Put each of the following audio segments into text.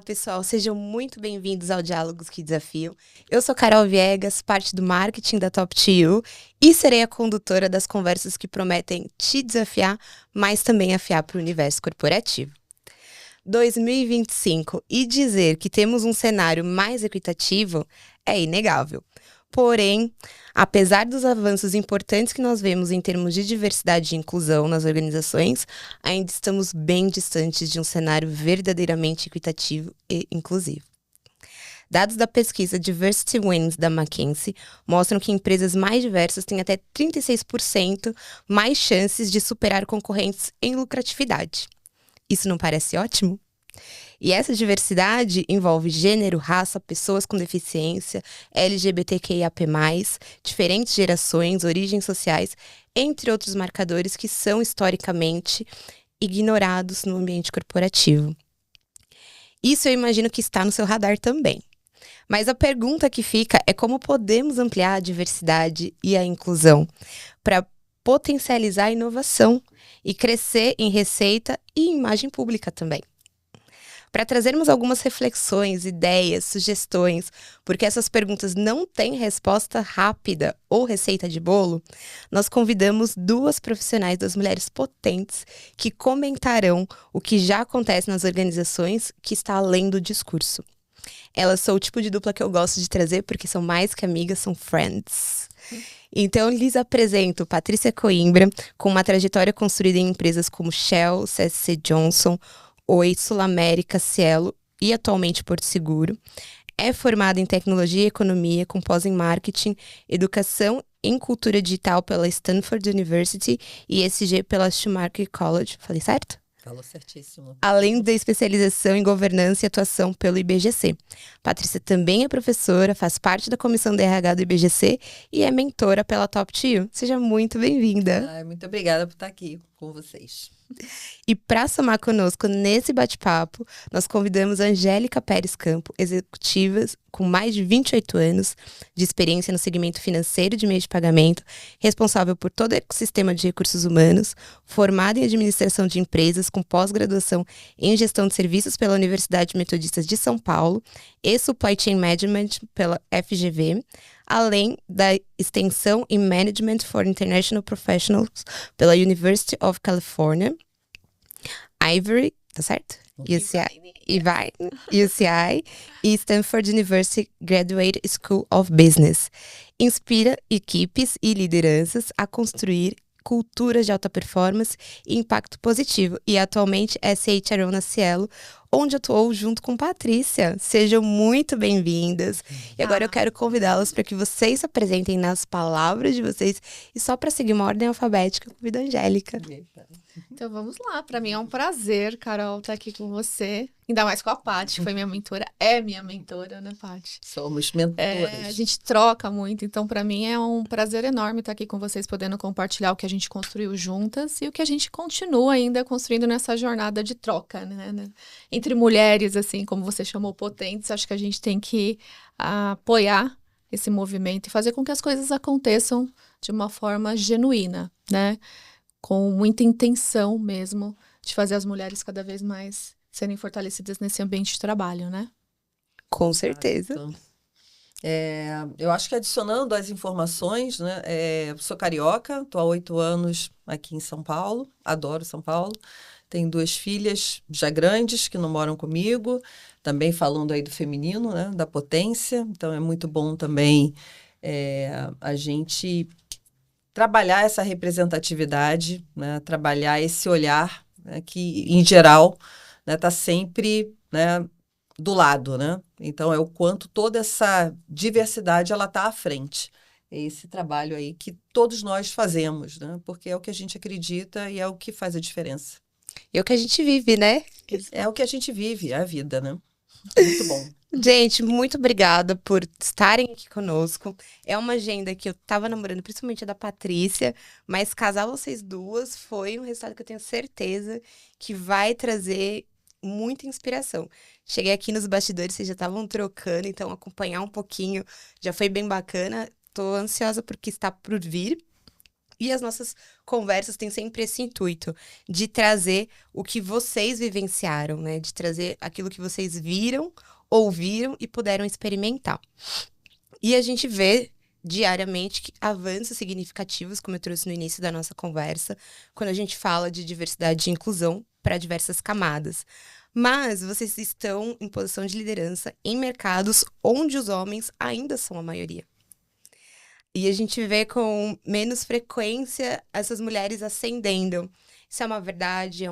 Olá, pessoal, sejam muito bem-vindos ao Diálogos que Desafiam. Eu sou Carol Viegas, parte do marketing da Top to You, e serei a condutora das conversas que prometem te desafiar, mas também afiar para o universo corporativo. 2025 e dizer que temos um cenário mais equitativo é inegável. Porém, apesar dos avanços importantes que nós vemos em termos de diversidade e inclusão nas organizações, ainda estamos bem distantes de um cenário verdadeiramente equitativo e inclusivo. Dados da pesquisa Diversity Wins da McKinsey mostram que empresas mais diversas têm até 36% mais chances de superar concorrentes em lucratividade. Isso não parece ótimo? E essa diversidade envolve gênero, raça, pessoas com deficiência, LGBTQIAP+, diferentes gerações, origens sociais, entre outros marcadores que são historicamente ignorados no ambiente corporativo. Isso eu imagino que está no seu radar também. Mas a pergunta que fica é como podemos ampliar a diversidade e a inclusão para potencializar a inovação e crescer em receita e imagem pública também. Para trazermos algumas reflexões, ideias, sugestões, porque essas perguntas não têm resposta rápida ou receita de bolo, nós convidamos duas profissionais das mulheres potentes que comentarão o que já acontece nas organizações que está além do discurso. Elas são o tipo de dupla que eu gosto de trazer porque são mais que amigas, são friends. Então, lhes apresento Patrícia Coimbra, com uma trajetória construída em empresas como Shell, CSC Johnson, Oi, Sul América, Cielo e atualmente Porto Seguro. É formada em Tecnologia e Economia, com pós em Marketing, Educação em Cultura Digital pela Stanford University e ESG pela Schumacher College. Falei certo? Falou certíssimo. Além da especialização em governança e atuação pelo IBGC. Patrícia também é professora, faz parte da comissão de RH do IBGC e é mentora pela Top to You. Seja muito bem-vinda. Muito obrigada por estar aqui com vocês. E para somar conosco nesse bate-papo, nós convidamos a Angélica Pérez Campo, executiva com mais de 28 anos de experiência no segmento financeiro de meio de pagamento, responsável por todo o ecossistema de recursos humanos, formada em administração de empresas com pós-graduação em gestão de serviços pela Universidade Metodista de São Paulo e Supply Chain Management pela FGV, além da extensão em Management for International Professionals pela University of California, Ivory, tá certo? UCI e Stanford University Graduate School of Business. Inspira equipes e lideranças a construir culturas de alta performance e impacto positivo. E atualmente é CHRO na Cielo, onde atuou junto com Patrícia. Sejam muito bem-vindas. E agora eu quero convidá-las para que vocês se apresentem nas palavras de vocês. E só para seguir uma ordem alfabética, eu convido a Angélica. Então vamos lá. Para mim é um prazer, Carol, estar aqui com você. Ainda mais com a Paty, que foi minha mentora. É minha mentora, né, Paty? Somos mentoras. A gente troca muito, então para mim é um prazer enorme estar aqui com vocês, podendo compartilhar o que a gente construiu juntas e o que a gente continua ainda construindo nessa jornada de troca, né? Entre mulheres, assim, como você chamou, potentes, acho que a gente tem que apoiar esse movimento e fazer com que as coisas aconteçam de uma forma genuína, né? Com muita intenção mesmo de fazer as mulheres cada vez mais serem fortalecidas nesse ambiente de trabalho, né? Com certeza. Eu acho que adicionando as informações, né? Sou carioca, estou há 8 anos aqui em São Paulo, adoro São Paulo. Tenho 2 filhas já grandes que não moram comigo, também falando aí do feminino, né? Da potência. Então é muito bom também a gente trabalhar essa representatividade, né? Trabalhar esse olhar, né? Que, em geral, está sempre, né, do lado, né? Então, é o quanto toda essa diversidade ela está à frente. É esse trabalho aí que todos nós fazemos, né? Porque é o que a gente acredita e é o que faz a diferença. É o que a gente vive, né? É o que a gente vive, é a vida, né? Muito bom. Gente, muito obrigada por estarem aqui conosco. É uma agenda que eu tava namorando, principalmente a da Patrícia, mas casar vocês duas foi um resultado que eu tenho certeza que vai trazer muita inspiração. Cheguei aqui nos bastidores, vocês já estavam trocando, então acompanhar um pouquinho já foi bem bacana. Tô ansiosa porque está por vir. E as nossas conversas têm sempre esse intuito de trazer o que vocês vivenciaram, né? De trazer aquilo que vocês viram, ouviram e puderam experimentar. E a gente vê diariamente avanços significativos, como eu trouxe no início da nossa conversa, quando a gente fala de diversidade e inclusão para diversas camadas. Mas vocês estão em posição de liderança em mercados onde os homens ainda são a maioria. E a gente vê com menos frequência essas mulheres ascendendo. Isso é uma verdade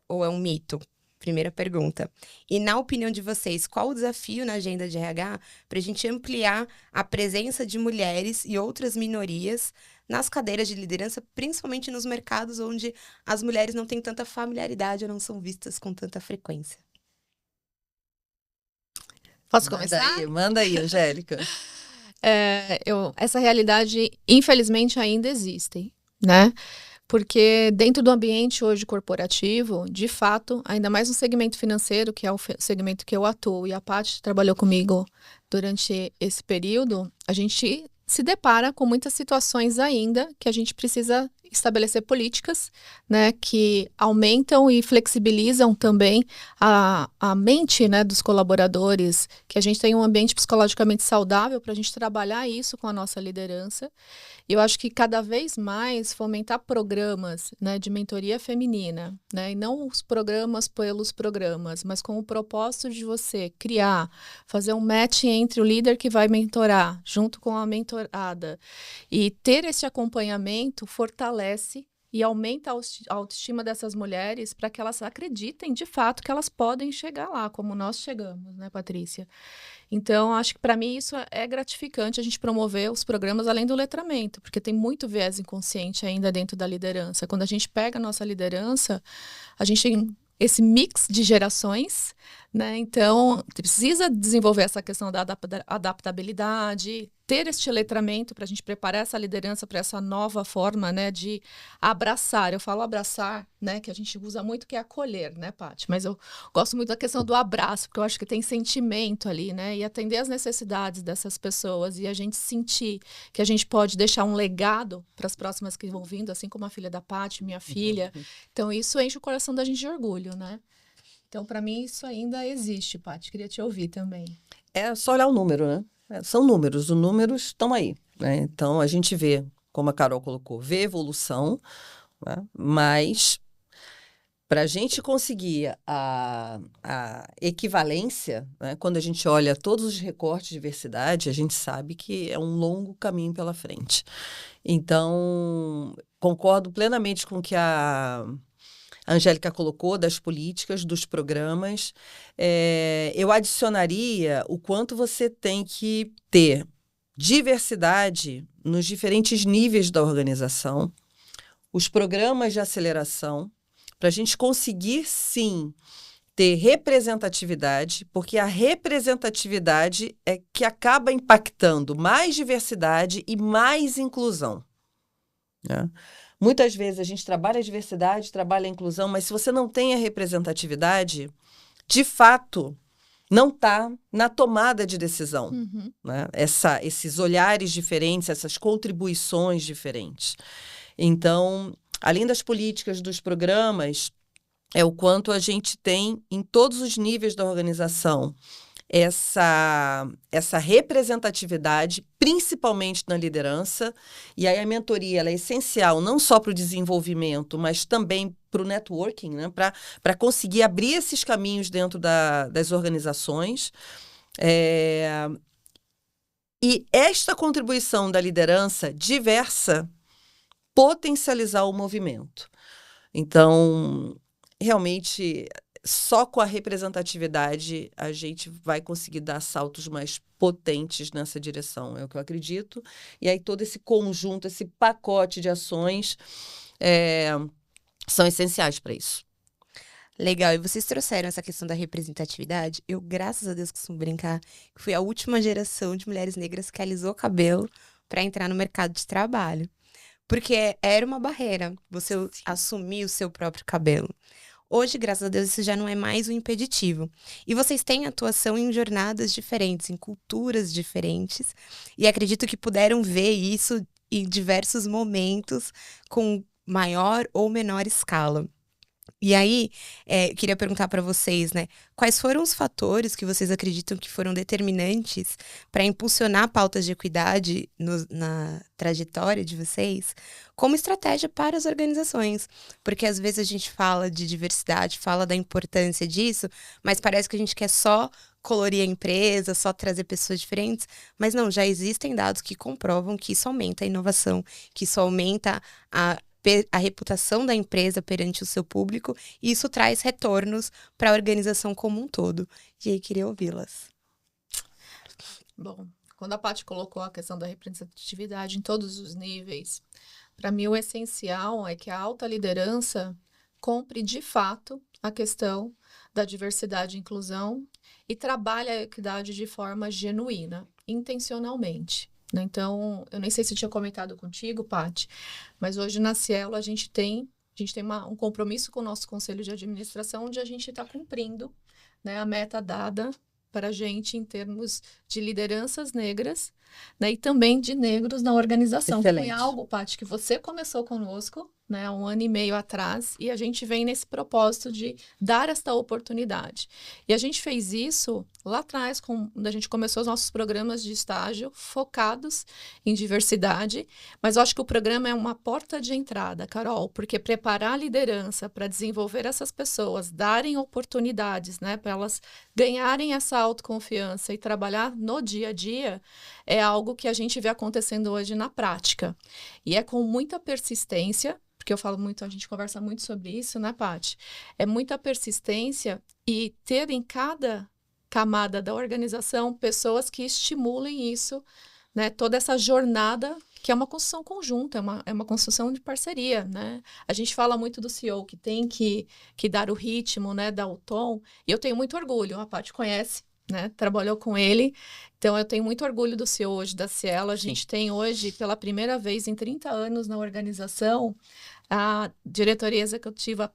ou é um mito? Primeira pergunta. E na opinião de vocês, qual o desafio na agenda de RH para a gente ampliar a presença de mulheres e outras minorias nas cadeiras de liderança, principalmente nos mercados onde as mulheres não têm tanta familiaridade ou não são vistas com tanta frequência? Posso começar? Manda aí, Angélica. Essa realidade, infelizmente, ainda existe, né? Porque dentro do ambiente hoje corporativo, de fato, ainda mais no segmento financeiro, que é o segmento que eu atuo, e a Paty trabalhou comigo durante esse período, a gente se depara com muitas situações ainda que a gente precisa estabelecer políticas, né, que aumentam e flexibilizam também a mente, né, dos colaboradores, que a gente tenha um ambiente psicologicamente saudável para a gente trabalhar isso com a nossa liderança. E eu acho que cada vez mais fomentar programas, né, de mentoria feminina, né, e não os programas pelos programas, mas com o propósito de você criar, fazer um match entre o líder que vai mentorar junto com a mentorada e ter esse acompanhamento fortalece e aumenta a autoestima dessas mulheres para que elas acreditem de fato que elas podem chegar lá, como nós chegamos, né, Patrícia? Então, acho que para mim isso é gratificante a gente promover os programas além do letramento, porque tem muito viés inconsciente ainda dentro da liderança. Quando a gente pega a nossa liderança, a gente tem esse mix de gerações, né? Então, precisa desenvolver essa questão da adaptabilidade, ter este letramento para a gente preparar essa liderança para essa nova forma, né, de abraçar. Eu falo abraçar, né, que a gente usa muito, que é acolher, né, Paty? Mas eu gosto muito da questão do abraço, porque eu acho que tem sentimento ali, né, e atender as necessidades dessas pessoas e a gente sentir que a gente pode deixar um legado para as próximas que vão vindo, assim como a filha da Paty, minha filha. Então, isso enche o coração da gente de orgulho, né? Então, para mim, isso ainda existe, Paty. Queria te ouvir também. É só olhar o número, né? São números, os números estão aí, né? Então, a gente vê, como a Carol colocou, vê evolução, né? Mas para a gente conseguir a equivalência, né? Quando a gente olha todos os recortes de diversidade, a gente sabe que é um longo caminho pela frente. Então, concordo plenamente com o que a Angélica colocou, das políticas, dos programas. Eu adicionaria o quanto você tem que ter diversidade nos diferentes níveis da organização, os programas de aceleração, para a gente conseguir, sim, ter representatividade, porque a representatividade é que acaba impactando mais diversidade e mais inclusão, né? Muitas vezes a gente trabalha a diversidade, trabalha a inclusão, mas se você não tem a representatividade, de fato, não está na tomada de decisão, né? Esses olhares diferentes, essas contribuições diferentes. Então, além das políticas, dos programas, é o quanto a gente tem em todos os níveis da organização essa representatividade, principalmente na liderança. E aí a mentoria ela é essencial não só para o desenvolvimento, mas também para o networking, né? Para conseguir abrir esses caminhos dentro das organizações. E esta contribuição da liderança diversa potencializar o movimento. Então, realmente, só com a representatividade a gente vai conseguir dar saltos mais potentes nessa direção, é o que eu acredito. E aí todo esse conjunto, esse pacote de ações são essenciais para isso. Legal, e vocês trouxeram essa questão da representatividade. Eu, graças a Deus, costumo brincar que fui a última geração de mulheres negras que alisou o cabelo para entrar no mercado de trabalho. Porque era uma barreira você assumir o seu próprio cabelo. Hoje, graças a Deus, isso já não é mais um impeditivo. E vocês têm atuação em jornadas diferentes, em culturas diferentes. E acredito que puderam ver isso em diversos momentos, com maior ou menor escala. E aí, queria perguntar para vocês, né? Quais foram os fatores que vocês acreditam que foram determinantes para impulsionar pautas de equidade na trajetória de vocês como estratégia para as organizações? Porque às vezes a gente fala de diversidade, fala da importância disso, mas parece que a gente quer só colorir a empresa, só trazer pessoas diferentes. Mas não, já existem dados que comprovam que isso aumenta a inovação, que isso aumenta a reputação da empresa perante o seu público, e isso traz retornos para a organização como um todo. E aí, queria ouvi-las. Bom, quando a Paty colocou a questão da representatividade em todos os níveis, para mim o essencial é que a alta liderança compre de fato a questão da diversidade e inclusão e trabalhe a equidade de forma genuína, intencionalmente. Então, eu nem sei se eu tinha comentado contigo, Paty, mas hoje na Cielo a gente tem um compromisso com o nosso conselho de administração, onde a gente está cumprindo, né, a meta dada para a gente em termos de lideranças negras, né, e também de negros na organização. Excelente. Foi algo, Paty, que você começou conosco, né, há 1 ano e meio atrás, e a gente vem nesse propósito de dar esta oportunidade. E a gente fez isso lá atrás, quando a gente começou os nossos programas de estágio focados em diversidade, mas eu acho que o programa é uma porta de entrada, Carol, porque preparar a liderança para desenvolver essas pessoas, darem oportunidades, né, para elas ganharem essa autoconfiança e trabalhar no dia a dia, é algo que a gente vê acontecendo hoje na prática. E é com muita persistência, porque eu falo muito, a gente conversa muito sobre isso, né, Paty? É muita persistência e ter em cada camada da organização pessoas que estimulem isso, né? Toda essa jornada, que é uma construção conjunta, é uma construção de parceria, né? A gente fala muito do CEO, que tem que dar o ritmo, né? Dar o tom, e eu tenho muito orgulho, a Paty conhece, né? Trabalhou com ele, então eu tenho muito orgulho do CEO hoje da Cielo. A gente tem hoje, pela primeira vez em 30 anos na organização, a diretoria executiva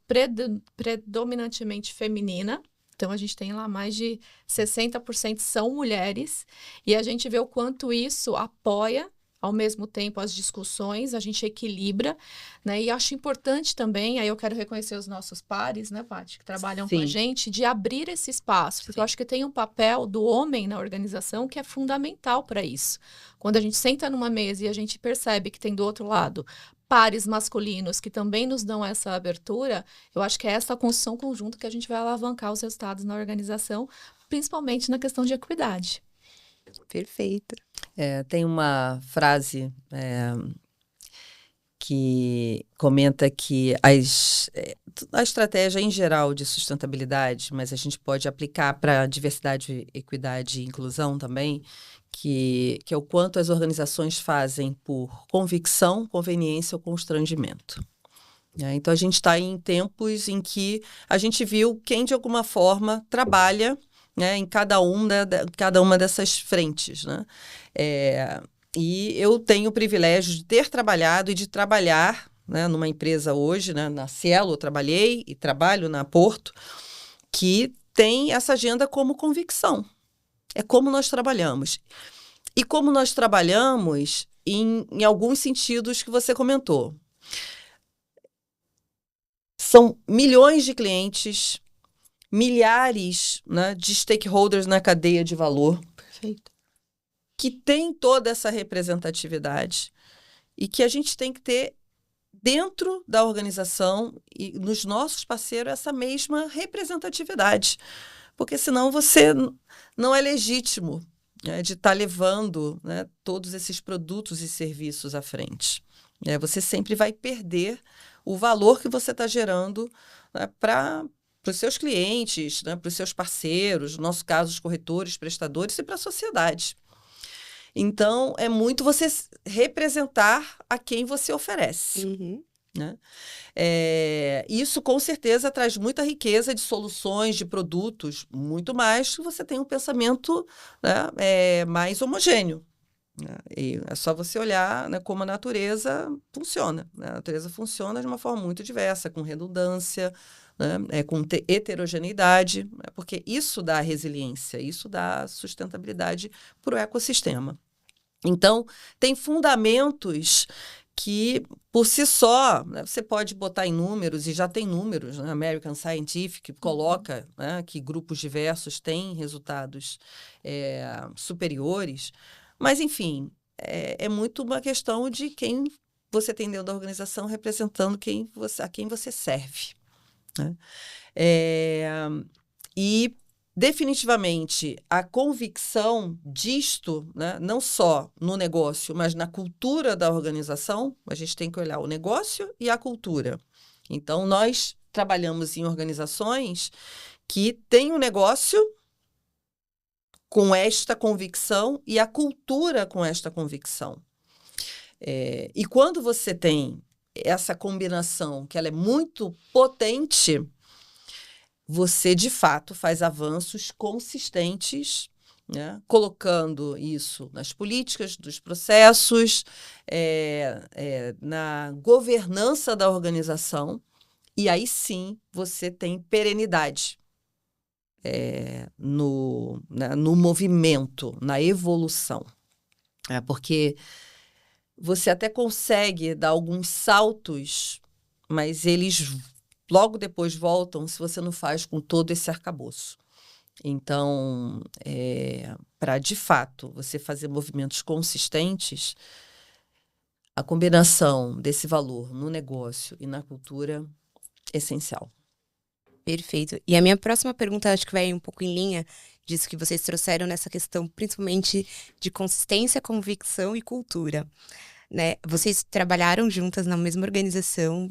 predominantemente feminina. Então, a gente tem lá mais de 60% são mulheres, e a gente vê o quanto isso apoia, ao mesmo tempo, as discussões, a gente equilibra, né? E acho importante também, aí eu quero reconhecer os nossos pares, né, Paty, que trabalham com a gente, de abrir esse espaço, porque eu acho que tem um papel do homem na organização que é fundamental para isso. Quando a gente senta numa mesa e a gente percebe que tem do outro lado pares masculinos que também nos dão essa abertura, eu acho que é essa construção conjunta que a gente vai alavancar os resultados na organização, principalmente na questão de equidade. Perfeito. Tem uma frase que comenta que a estratégia em geral de sustentabilidade, mas a gente pode aplicar para diversidade, equidade e inclusão também, que é o quanto as organizações fazem por convicção, conveniência ou constrangimento. Então, a gente está em tempos em que a gente viu quem, de alguma forma, trabalha, né, em cada uma dessas frentes, né? E eu tenho o privilégio de ter trabalhado e de trabalhar, né, numa empresa hoje, né, na Cielo eu trabalhei e trabalho na Porto, que tem essa agenda como convicção. É como nós trabalhamos. E como nós trabalhamos em alguns sentidos que você comentou. São milhões de clientes, milhares, né, de stakeholders na cadeia de valor. Perfeito. Que tem toda essa representatividade e que a gente tem que ter dentro da organização e nos nossos parceiros essa mesma representatividade. Porque senão você não é legítimo, né, de estar levando, né, todos esses produtos e serviços à frente. Você sempre vai perder o valor que você está gerando, né, para os seus clientes, né, para os seus parceiros, no nosso caso, os corretores, prestadores, e para a sociedade. Então, é muito você representar a quem você oferece. Uhum. Né? Isso, com certeza, traz muita riqueza de soluções, de produtos, muito mais que você tem um pensamento, né, mais homogêneo. Né? E é só você olhar, né, como a natureza funciona. Né? A natureza funciona de uma forma muito diversa, com redundância, né, com heterogeneidade, né? Porque isso dá resiliência, isso dá sustentabilidade para o ecossistema. Então, tem fundamentos que, por si só, né, você pode botar em números, e já tem números, né? American Scientific coloca, né, que grupos diversos têm resultados superiores, mas, enfim, é muito uma questão de quem você tem dentro da organização representando a quem você serve, né? E definitivamente, a convicção disto, né, não só no negócio, mas na cultura da organização, a gente tem que olhar o negócio e a cultura. Então, nós trabalhamos em organizações que têm um negócio com esta convicção e a cultura com esta convicção. E quando você tem essa combinação, que ela é muito potente, você, de fato, faz avanços consistentes, né? Colocando isso nas políticas, dos processos, na governança da organização, e aí sim você tem perenidade no movimento, na evolução. Porque você até consegue dar alguns saltos, mas eles logo depois voltam se você não faz com todo esse arcabouço. Então, para, de fato, você fazer movimentos consistentes, a combinação desse valor no negócio e na cultura é essencial. Perfeito. E a minha próxima pergunta, acho que vai um pouco em linha disso que vocês trouxeram nessa questão, principalmente de consistência, convicção e cultura. Né? Vocês trabalharam juntas na mesma organização,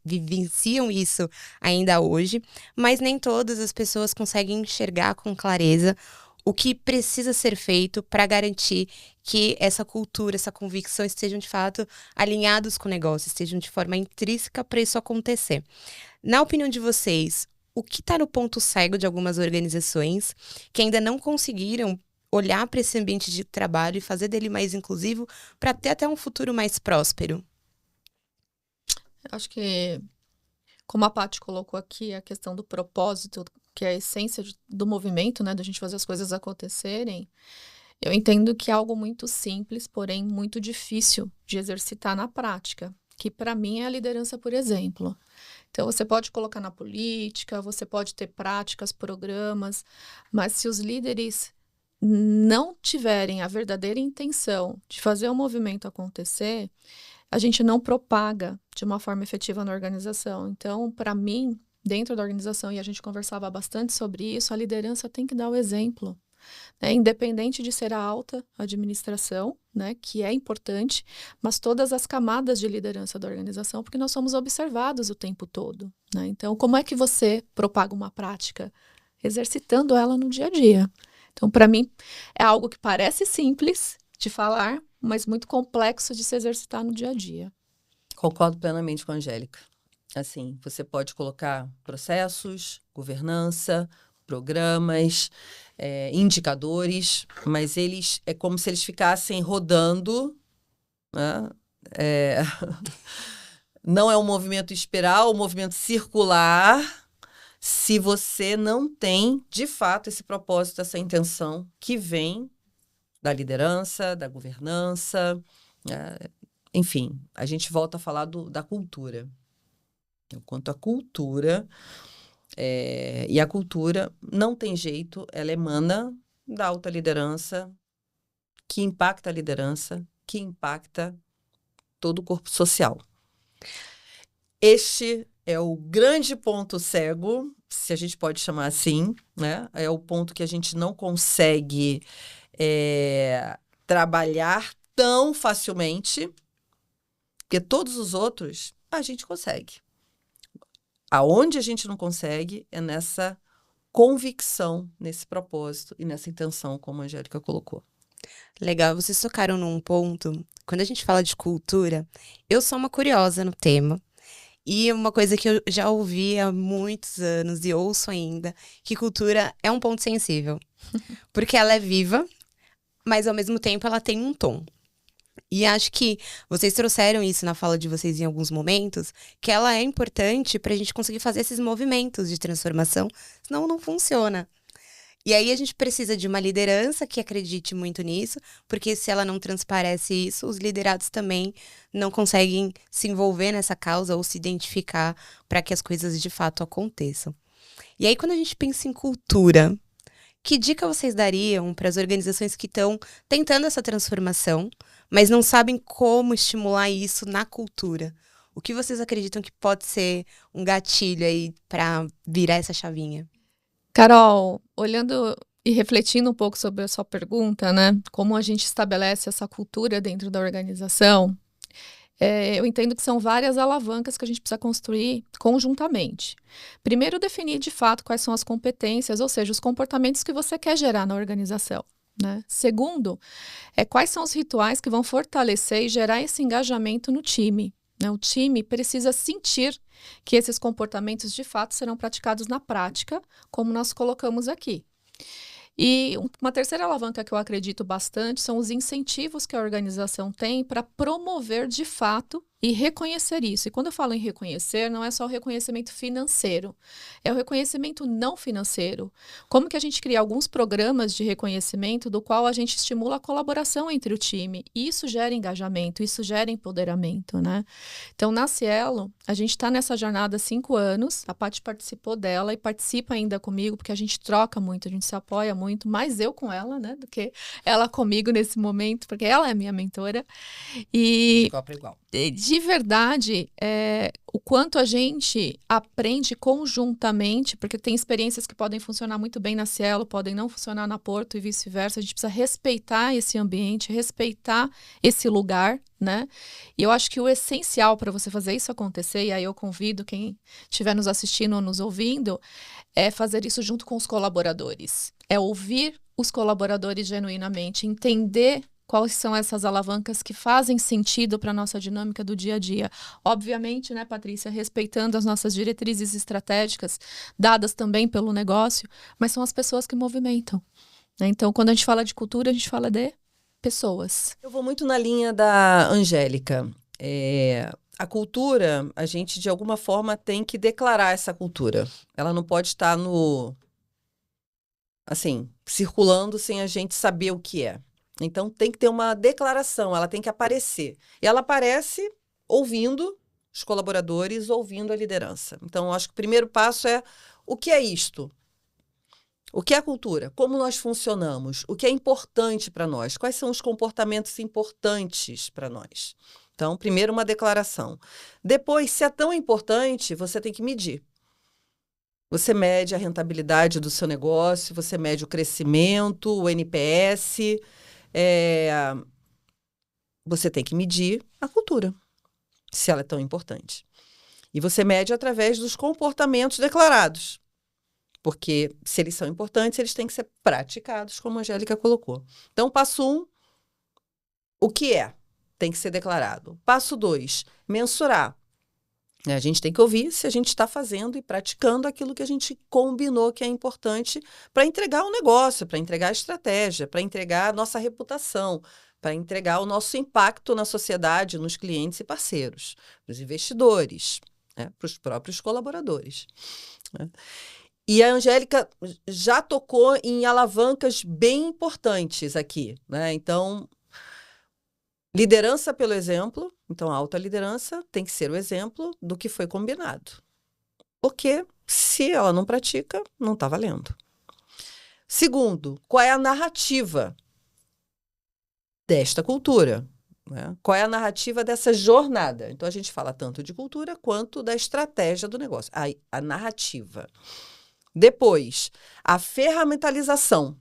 vivenciam isso ainda hoje, mas nem todas as pessoas conseguem enxergar com clareza o que precisa ser feito para garantir que essa cultura, essa convicção estejam de fato alinhados com o negócio, estejam de forma intrínseca para isso acontecer. Na opinião de vocês, o que está no ponto cego de algumas organizações que ainda não conseguiram olhar para esse ambiente de trabalho e fazer dele mais inclusivo para ter até um futuro mais próspero? Acho que, como a Paty colocou aqui, a questão do propósito, que é a essência do movimento, né, da gente fazer as coisas acontecerem, eu entendo que é algo muito simples, porém muito difícil de exercitar na prática, que para mim é a liderança por exemplo. Então, você pode colocar na política, você pode ter práticas, programas, mas se os líderes não tiverem a verdadeira intenção de fazer o movimento acontecer, a gente não propaga de uma forma efetiva na organização. Então, para mim, dentro da organização, e a gente conversava bastante sobre isso, a liderança tem que dar o exemplo, né? Independente de ser a alta administração, né, que é importante, mas todas as camadas de liderança da organização, porque nós somos observados o tempo todo, né? Então, como é que você propaga uma prática? Exercitando ela no dia a dia. Então, para mim, é algo que parece simples de falar, mas muito complexo de se exercitar no dia a dia. Concordo plenamente com a Angélica. Assim, você pode colocar processos, governança, programas, indicadores, mas eles é como se eles ficassem rodando, né? Não é um movimento espiral, um movimento circular, se você não tem, de fato, esse propósito, essa intenção que vem da liderança, da governança, enfim, a gente volta a falar da cultura. Quanto à cultura, e a cultura não tem jeito, ela emana da alta liderança, que impacta a liderança, que impacta todo o corpo social. Este é o grande ponto cego, se a gente pode chamar assim, né? É o ponto que a gente não consegue trabalhar tão facilmente, porque todos os outros a gente consegue. Aonde a gente não consegue é nessa convicção, nesse propósito e nessa intenção, como a Angélica colocou. Legal, vocês tocaram num ponto. Quando a gente fala de cultura, eu sou uma curiosa no tema. E uma coisa que eu já ouvi há muitos anos e ouço ainda, que cultura é um ponto sensível. Porque ela é viva, mas ao mesmo tempo ela tem um tom. E acho que vocês trouxeram isso na fala de vocês em alguns momentos, que ela é importante para a gente conseguir fazer esses movimentos de transformação, senão não funciona. E aí a gente precisa de uma liderança que acredite muito nisso, porque se ela não transparece isso, os liderados também não conseguem se envolver nessa causa ou se identificar para que as coisas de fato aconteçam. E aí, quando a gente pensa em cultura, que dica vocês dariam para as organizações que estão tentando essa transformação, mas não sabem como estimular isso na cultura? O que vocês acreditam que pode ser um gatilho aí para virar essa chavinha? Carol, olhando e refletindo um pouco sobre a sua pergunta, né? Como a gente estabelece essa cultura dentro da organização, eu entendo que são várias alavancas que a gente precisa construir conjuntamente. Primeiro, definir de fato quais são as competências, ou seja, os comportamentos que você quer gerar na organização, né? Segundo, quais são os rituais que vão fortalecer e gerar esse engajamento no time, né? O time precisa sentir que esses comportamentos de fato serão praticados na prática, como nós colocamos aqui. E uma terceira alavanca que eu acredito bastante são os incentivos que a organização tem para promover de fato e reconhecer isso. E quando eu falo em reconhecer, não é só o reconhecimento financeiro, é o reconhecimento não financeiro. Como que a gente cria alguns programas de reconhecimento do qual a gente estimula a colaboração entre o time. E isso gera engajamento, isso gera empoderamento, né? Então, na Cielo, a gente está nessa jornada há 5 anos, a Paty participou dela e participa ainda comigo, porque a gente troca muito, a gente se apoia muito, mais eu com ela, né, do que ela comigo nesse momento, porque ela é minha mentora. E igual para igual. De verdade, o quanto a gente aprende conjuntamente, porque tem experiências que podem funcionar muito bem na Cielo, podem não funcionar na Porto e vice-versa. A gente precisa respeitar esse ambiente, respeitar esse lugar, né? E eu acho que o essencial para você fazer isso acontecer, e aí eu convido quem estiver nos assistindo ou nos ouvindo, é fazer isso junto com os colaboradores. É ouvir os colaboradores genuinamente, entender quais são essas alavancas que fazem sentido para a nossa dinâmica do dia a dia. Obviamente, né, Patrícia, respeitando as nossas diretrizes estratégicas, dadas também pelo negócio, mas são as pessoas que movimentam, né? Então, quando a gente fala de cultura, a gente fala de pessoas. Eu vou muito na linha da Angélica. A cultura, a gente, de alguma forma, tem que declarar essa cultura. Ela não pode estar circulando sem a gente saber o que é. Então, tem que ter uma declaração, ela tem que aparecer. E ela aparece ouvindo os colaboradores, ouvindo a liderança. Então, acho que o primeiro passo é: o que é isto? O que é a cultura? Como nós funcionamos? O que é importante para nós? Quais são os comportamentos importantes para nós? Então, primeiro uma declaração. Depois, se é tão importante, você tem que medir. Você mede a rentabilidade do seu negócio, você mede o crescimento, o NPS. Você tem que medir a cultura, se ela é tão importante. E você mede através dos comportamentos declarados. Porque, se eles são importantes, eles têm que ser praticados, como a Angélica colocou. Então, passo 1, o que é? Tem que ser declarado. Passo 2, mensurar. A gente tem que ouvir se a gente está fazendo e praticando aquilo que a gente combinou que é importante para entregar o negócio, para entregar a estratégia, para entregar a nossa reputação, para entregar o nosso impacto na sociedade, nos clientes e parceiros, nos investidores, né, para os próprios colaboradores, né? E a Angélica já tocou em alavancas bem importantes aqui, né? Então, liderança pelo exemplo. Então, a alta liderança tem que ser o exemplo do que foi combinado. Porque se ela não pratica, não está valendo. Segundo, qual é a narrativa desta cultura? Né? Qual é a narrativa dessa jornada? Então, a gente fala tanto de cultura quanto da estratégia do negócio. A narrativa. Depois, a ferramentalização.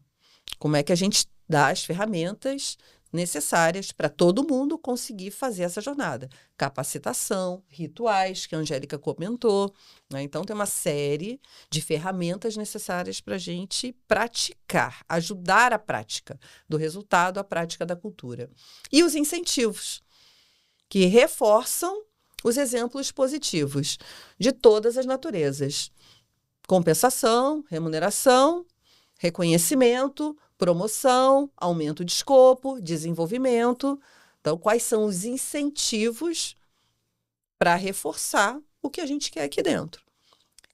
Como é que a gente dá as ferramentas necessárias para todo mundo conseguir fazer essa jornada? Capacitação, rituais, que a Angélica comentou, né? Então, tem uma série de ferramentas necessárias para a gente praticar, ajudar a prática do resultado, a prática da cultura. E os incentivos, que reforçam os exemplos positivos de todas as naturezas. Compensação, remuneração, reconhecimento, promoção, aumento de escopo, desenvolvimento. Então, quais são os incentivos para reforçar o que a gente quer aqui dentro?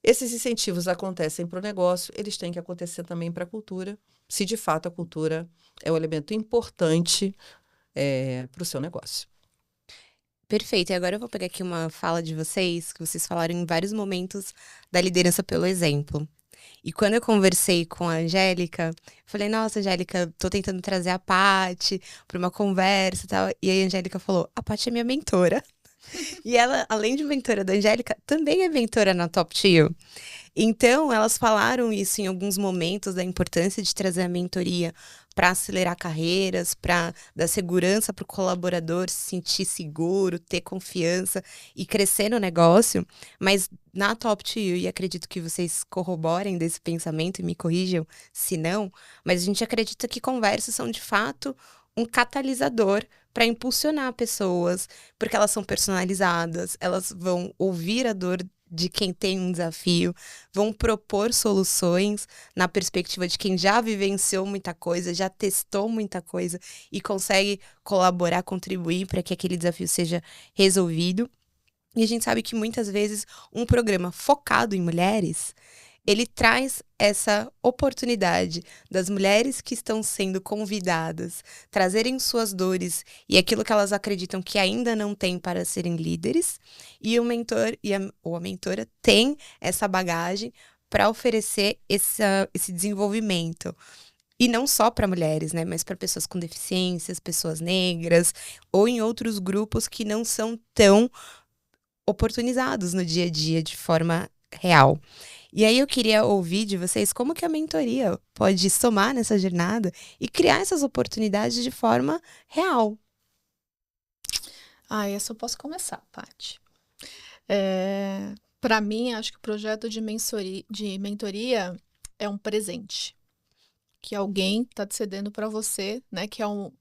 Esses incentivos acontecem para o negócio, eles têm que acontecer também para a cultura, se de fato a cultura é um elemento importante para o seu negócio. Perfeito. E agora eu vou pegar aqui uma fala de vocês, que vocês falaram em vários momentos da liderança pelo exemplo. E quando eu conversei com a Angélica, falei, nossa, Angélica, tô tentando trazer a Paty para uma conversa e tal. E aí a Angélica falou, a Paty é minha mentora. E ela, além de mentora da Angélica, também é mentora na Top Tier. Então, elas falaram isso em alguns momentos, da importância de trazer a mentoria para acelerar carreiras, para dar segurança para o colaborador se sentir seguro, ter confiança e crescer no negócio. Mas na Top Tier, e acredito que vocês corroborem desse pensamento e me corrijam se não, mas a gente acredita que conversas são, de fato, um catalisador para impulsionar pessoas, porque elas são personalizadas, elas vão ouvir a dor de quem tem um desafio, vão propor soluções na perspectiva de quem já vivenciou muita coisa, já testou muita coisa e consegue colaborar, contribuir para que aquele desafio seja resolvido. E a gente sabe que muitas vezes um programa focado em mulheres, ele traz essa oportunidade das mulheres que estão sendo convidadas trazerem suas dores e aquilo que elas acreditam que ainda não têm para serem líderes, e o mentor ou a mentora tem essa bagagem para oferecer esse desenvolvimento. E não só para mulheres, né, mas para pessoas com deficiências, pessoas negras ou em outros grupos que não são tão oportunizados no dia a dia de forma real. E aí eu queria ouvir de vocês como que a mentoria pode somar nessa jornada e criar essas oportunidades de forma real. Essa eu posso começar, Paty. Para mim, acho que o projeto de mentoria é um presente que alguém está cedendo para você, né? Que é o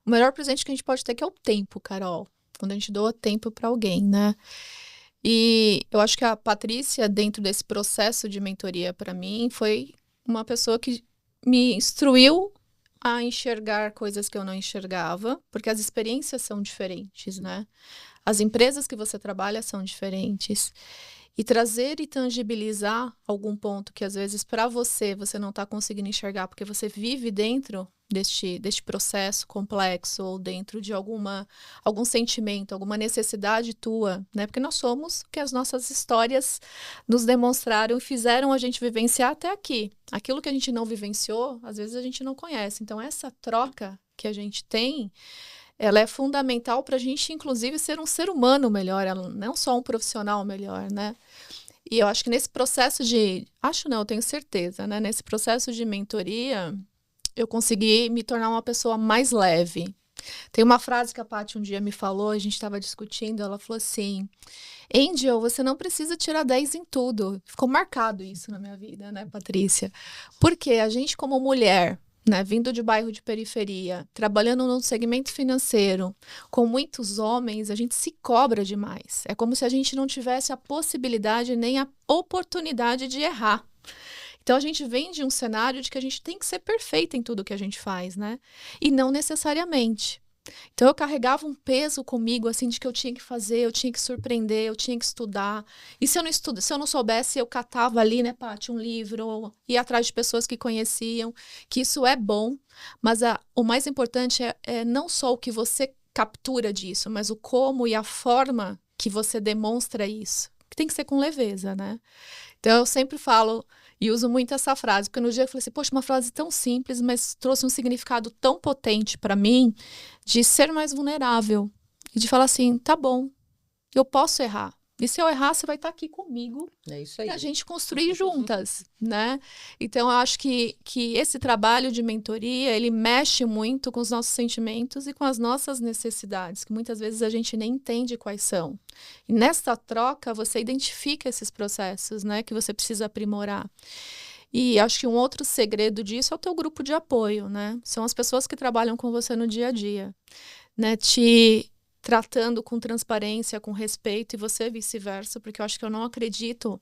melhor presente que a gente pode ter, que é o tempo, Carol. Quando a gente doa tempo para alguém, né? E eu acho que a Patrícia, dentro desse processo de mentoria para mim, foi uma pessoa que me instruiu a enxergar coisas que eu não enxergava, porque as experiências são diferentes, né? As empresas que você trabalha são diferentes. E trazer e tangibilizar algum ponto que às vezes para você não está conseguindo enxergar porque você vive dentro deste processo complexo ou dentro de algum sentimento, alguma necessidade tua, né? Porque nós somos o que as nossas histórias nos demonstraram e fizeram a gente vivenciar até aqui. Aquilo que a gente não vivenciou, às vezes a gente não conhece. Então essa troca que a gente tem, ela é fundamental para a gente, inclusive, ser um ser humano melhor, não só um profissional melhor, né? E eu acho que nesse processo eu tenho certeza, né? Nesse processo de mentoria, eu consegui me tornar uma pessoa mais leve. Tem uma frase que a Paty um dia me falou, a gente estava discutindo, ela falou assim, Angel, você não precisa tirar 10 em tudo. Ficou marcado isso na minha vida, né, Patrícia? Porque a gente, como mulher, né, vindo de bairro de periferia, trabalhando no segmento financeiro, com muitos homens, a gente se cobra demais. É como se a gente não tivesse a possibilidade nem a oportunidade de errar. Então, a gente vem de um cenário de que a gente tem que ser perfeita em tudo que a gente faz, né? E não necessariamente. Então, eu carregava um peso comigo, assim, de que eu tinha que fazer, eu tinha que surpreender, eu tinha que estudar. E se eu não soubesse, eu catava ali, né, Paty, um livro, ou ia atrás de pessoas que conheciam, que isso é bom, mas o mais importante é não só o que você captura disso, mas o como e a forma que você demonstra isso. Que tem que ser com leveza, né? Então, eu sempre falo e uso muito essa frase, porque no dia eu falei assim, poxa, uma frase tão simples, mas trouxe um significado tão potente para mim, de ser mais vulnerável. E de falar assim, tá bom, eu posso errar. E se eu errar, você vai estar aqui comigo. É isso aí. E a gente construir juntas, né? Então, eu acho que esse trabalho de mentoria, ele mexe muito com os nossos sentimentos e com as nossas necessidades, que muitas vezes a gente nem entende quais são. E nessa troca, você identifica esses processos, né? Que você precisa aprimorar. E acho que um outro segredo disso é o teu grupo de apoio, né? São as pessoas que trabalham com você no dia a dia, né? Te tratando com transparência, com respeito, e você vice-versa, porque eu acho que eu não acredito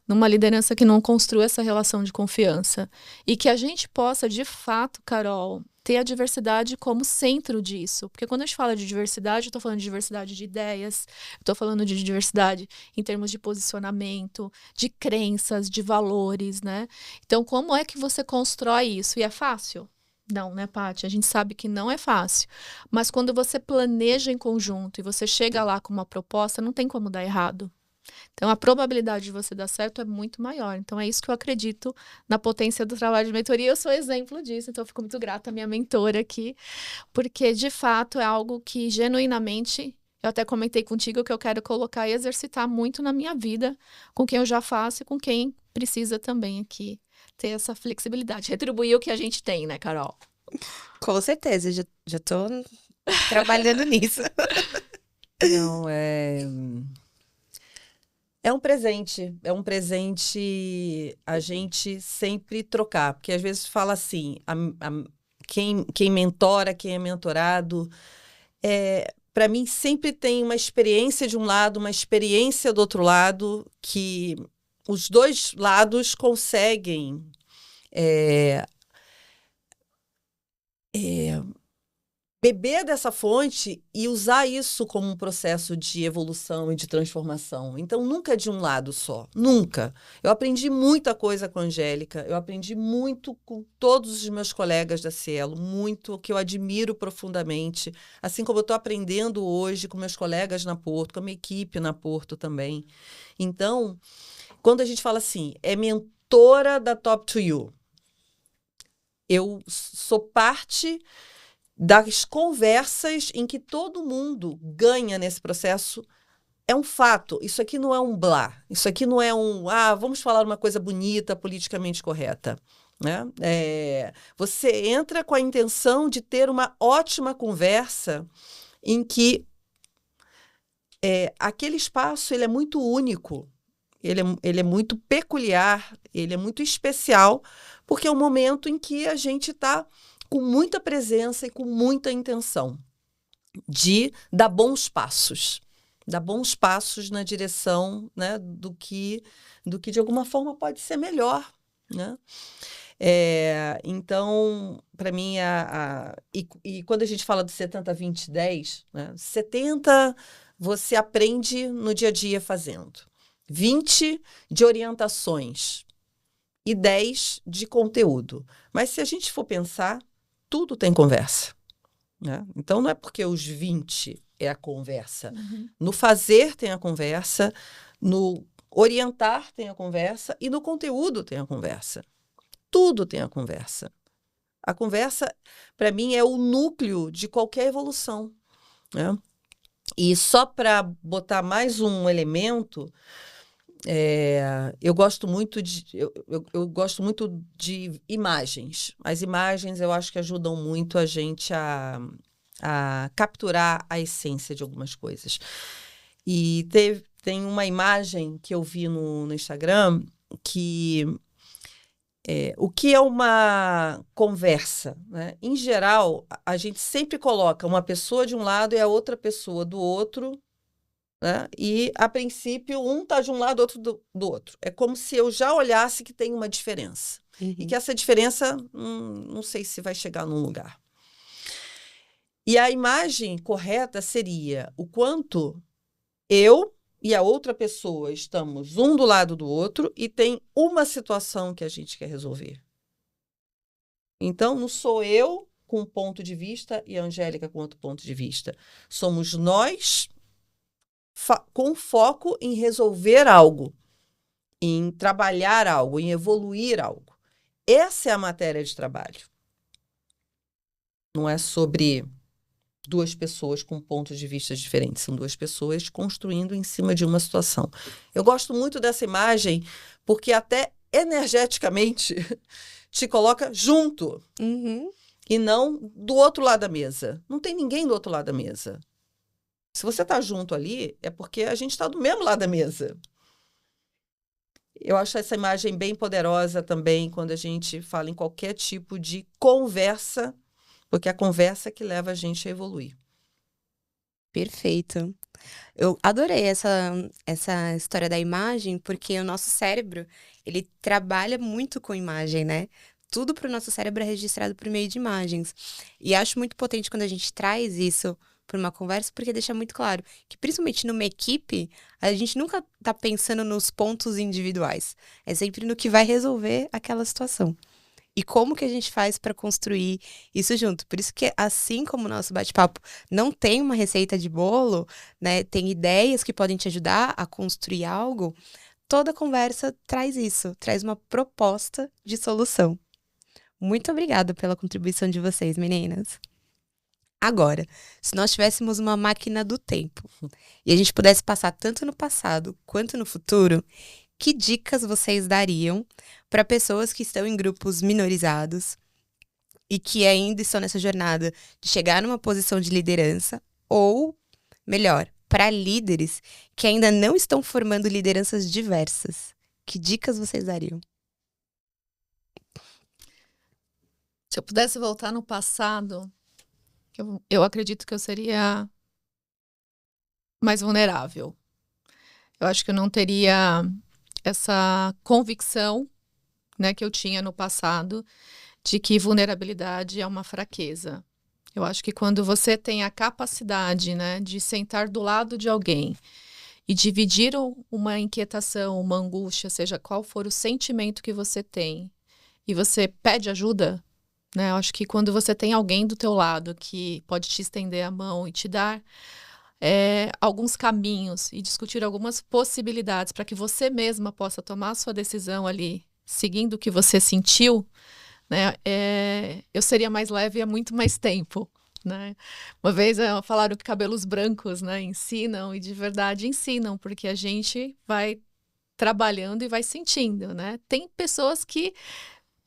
numa liderança que não construa essa relação de confiança. E que a gente possa, de fato, Carol, ter a diversidade como centro disso. Porque quando a gente fala de diversidade, eu estou falando de diversidade de ideias, eu estou falando de diversidade em termos de posicionamento, de crenças, de valores, né? Então, como é que você constrói isso? E é fácil? Não, né, Paty? A gente sabe que não é fácil. Mas quando você planeja em conjunto e você chega lá com uma proposta, não tem como dar errado. Então, a probabilidade de você dar certo é muito maior. Então, é isso que eu acredito na potência do trabalho de mentoria. Eu sou exemplo disso, então eu fico muito grata à minha mentora aqui, porque, de fato, é algo que, genuinamente, eu até comentei contigo que eu quero colocar e exercitar muito na minha vida, com quem eu já faço e com quem precisa também aqui ter essa flexibilidade. Retribuir o que a gente tem, né, Carol? Com certeza, já tô trabalhando nisso. Não, é um presente a gente sempre trocar, porque às vezes fala assim, quem mentora, quem é mentorado, para mim sempre tem uma experiência de um lado, uma experiência do outro lado, que os dois lados conseguem beber dessa fonte e usar isso como um processo de evolução e de transformação. Então, nunca é de um lado só. Nunca. Eu aprendi muita coisa com a Angélica, eu aprendi muito com todos os meus colegas da Cielo, muito que eu admiro profundamente, assim como eu estou aprendendo hoje com meus colegas na Porto, com a minha equipe na Porto também. Então, quando a gente fala assim, é mentora da Top to You, eu sou parte das conversas em que todo mundo ganha nesse processo. É um fato. Isso aqui não é um blá. Isso aqui não é vamos falar uma coisa bonita, politicamente correta. Né? Você entra com a intenção de ter uma ótima conversa em que aquele espaço ele é muito único, ele é muito peculiar, ele é muito especial, porque é um momento em que a gente está com muita presença e com muita intenção de dar bons passos na direção, né, do que de alguma forma pode ser melhor, né? Então, para mim, e quando a gente fala do 70, 20, 10, né, 70 você aprende no dia a dia fazendo, 20 de orientações e 10 de conteúdo. Mas se a gente for pensar, tudo tem conversa, né? Então, não é porque os 20 é a conversa. Uhum. No fazer tem a conversa, no orientar tem a conversa e no conteúdo tem a conversa. Tudo tem a conversa. A conversa, para mim, é o núcleo de qualquer evolução, né? E só para botar mais um elemento, eu gosto muito eu gosto muito de imagens. As imagens eu acho que ajudam muito a gente a capturar a essência de algumas coisas. E tem uma imagem que eu vi no Instagram que o que é uma conversa, né? Em geral, a gente sempre coloca uma pessoa de um lado e a outra pessoa do outro, né? E, a princípio, um está de um lado, outro do outro. É como se eu já olhasse que tem uma diferença. Uhum. E que essa diferença, não sei se vai chegar num lugar. E a imagem correta seria o quanto eu e a outra pessoa estamos um do lado do outro e tem uma situação que a gente quer resolver. Então, não sou eu com um ponto de vista e a Angélica com outro ponto de vista. Somos nós com foco em resolver algo, em trabalhar algo, em evoluir algo. Essa é a matéria de trabalho. Não é sobre duas pessoas com pontos de vista diferentes. São duas pessoas construindo em cima de uma situação. Eu gosto muito dessa imagem porque até energeticamente te coloca junto. Uhum. E não do outro lado da mesa. Não tem ninguém do outro lado da mesa. Se você está junto ali, é porque a gente está do mesmo lado da mesa. Eu acho essa imagem bem poderosa também quando a gente fala em qualquer tipo de conversa, porque é a conversa que leva a gente a evoluir. Perfeito. Eu adorei essa história da imagem, porque o nosso cérebro, ele trabalha muito com imagem, né? Tudo para o nosso cérebro é registrado por meio de imagens. E acho muito potente quando a gente traz isso para uma conversa, porque deixa muito claro que, principalmente numa equipe, a gente nunca tá pensando nos pontos individuais. É sempre no que vai resolver aquela situação. E como que a gente faz para construir isso junto? Por isso que, assim como o nosso bate-papo não tem uma receita de bolo, né? Tem ideias que podem te ajudar a construir algo, toda conversa traz isso, traz uma proposta de solução. Muito obrigada pela contribuição de vocês, meninas. Agora, se nós tivéssemos uma máquina do tempo e a gente pudesse passar tanto no passado quanto no futuro, que dicas vocês dariam para pessoas que estão em grupos minorizados e que ainda estão nessa jornada de chegar numa posição de liderança, ou, melhor, para líderes que ainda não estão formando lideranças diversas? Que dicas vocês dariam? Se eu pudesse voltar no passado, eu acredito que eu seria mais vulnerável. Eu acho que eu não teria essa convicção, né, que eu tinha no passado, de que vulnerabilidade é uma fraqueza. Eu acho que quando você tem a capacidade, né, de sentar do lado de alguém e dividir uma inquietação, uma angústia, seja qual for o sentimento que você tem, e você pede ajuda, né? Eu acho que quando você tem alguém do teu lado que pode te estender a mão e te dar alguns caminhos e discutir algumas possibilidades para que você mesma possa tomar a sua decisão ali, seguindo o que você sentiu, né? Eu seria mais leve há muito mais tempo, né? Uma vez falaram que cabelos brancos, né, ensinam, e de verdade ensinam, porque a gente vai trabalhando e vai sentindo, né? Tem pessoas que